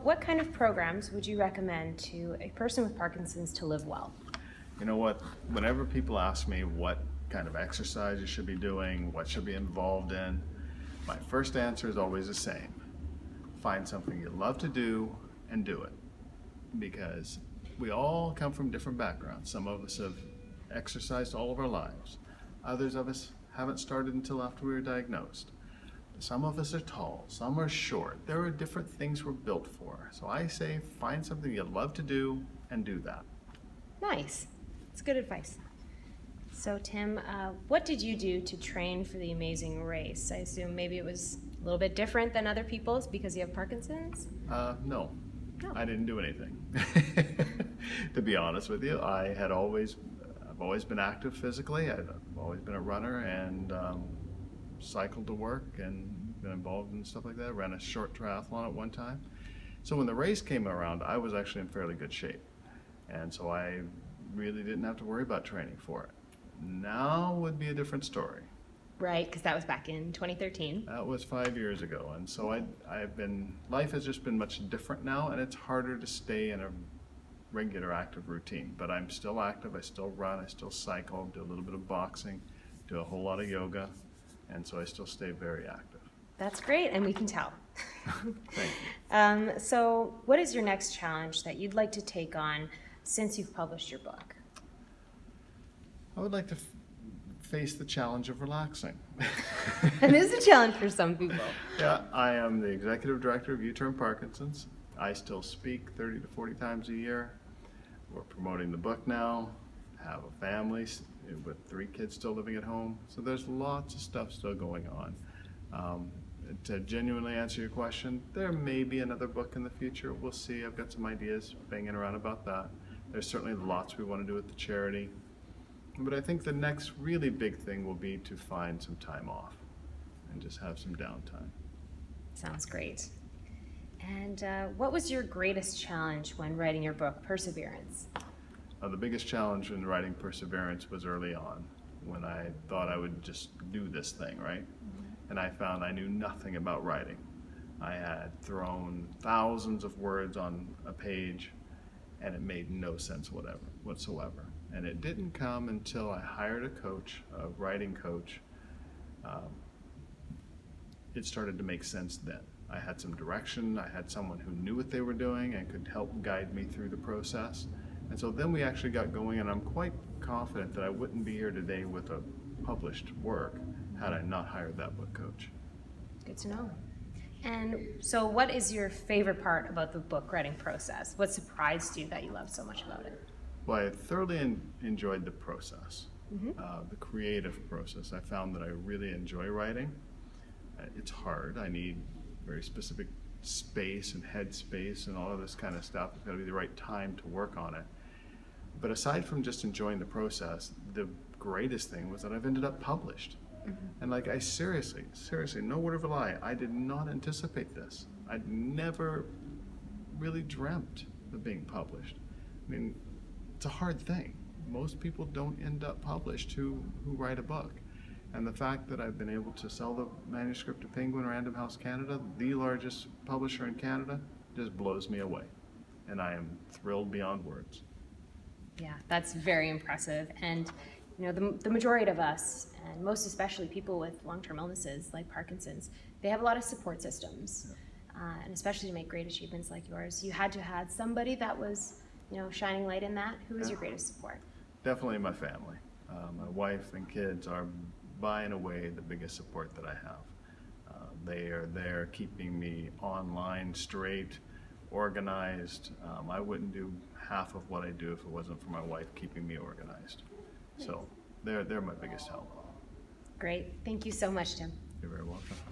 what kind of programs would you recommend to a person with Parkinson's to live well? You know what? Whenever people ask me what kind of exercise you should be doing, what should be involved in, my first answer is always the same. Find something you love to do and do it. Because we all come from different backgrounds. Some of us have exercised all of our lives. Others of us haven't started until after we were diagnosed. Some of us are tall, some are short. There are different things we're built for. So I say find something you love to do and do that. Nice. That's good advice. So Tim, what did you do to train for the amazing race? I assume maybe it was a little bit different than other people's because you have Parkinson's? No. No. I didn't do anything. To be honest with you, I've always been active physically. I've always been a runner and cycled to work and been involved in stuff like that. Ran a short triathlon at one time. So when the race came around, I was actually in fairly good shape. And so I really didn't have to worry about training for it. Now would be a different story. Right, because that was back in 2013. That was 5 years ago, and so life has just been much different now, and it's harder to stay in a regular active routine. But I'm still active, I still run, I still cycle, do a little bit of boxing, do a whole lot of yoga, and so I still stay very active. That's great, and we can tell. Thank you. So what is your next challenge that you'd like to take on since you've published your book? I would like to face the challenge of relaxing. It is a challenge for some people. Yeah, I am the executive director of U-Turn Parkinson's. I still speak 30 to 40 times a year. We're promoting the book now, have a family with 3 kids still living at home. So there's lots of stuff still going on. To genuinely answer your question, there may be another book in the future. We'll see. I've got some ideas banging around about that. There's certainly lots we want to do with the charity. But I think the next really big thing will be to find some time off and just have some downtime. Sounds great. And what was your greatest challenge when writing your book, Perseverance? The biggest challenge in writing Perseverance was early on, when I thought I would just do this thing, right? And I found I knew nothing about writing. I had thrown thousands of words on a page, and it made no sense whatsoever. And it didn't come until I hired a coach, a writing coach. It started to make sense then. I had some direction, I had someone who knew what they were doing and could help guide me through the process. And so then we actually got going, and I'm quite confident that I wouldn't be here today with a published work had I not hired that book coach. Good to know. And so what is your favorite part about the book writing process? What surprised you that you loved so much about it? Well, I thoroughly enjoyed the process, the creative process. I found that I really enjoy writing. It's hard. I need very specific space and head space and all of this kind of stuff. It's got to be the right time to work on it. But aside from just enjoying the process, the greatest thing was that I've ended up published. And like, I seriously, no word of a lie, I did not anticipate this. I'd never really dreamt of being published. I mean, it's a hard thing. Most people don't end up published who write a book. And the fact that I've been able to sell the manuscript to Penguin Random House Canada, the largest publisher in Canada, just blows me away. And I am thrilled beyond words. Yeah, that's very impressive. And you know, the majority of us, and most especially people with long-term illnesses like Parkinson's, they have a lot of support systems. And especially to make great achievements like yours, you had to have somebody that was, you know, shining light in that. Who is your greatest support? Definitely my family. My wife and kids are by and away the biggest support that I have. They are there keeping me online, straight, organized. I wouldn't do half of what I do if it wasn't for my wife keeping me organized. So they're my biggest help. Great. Thank you so much, Tim. You're very welcome.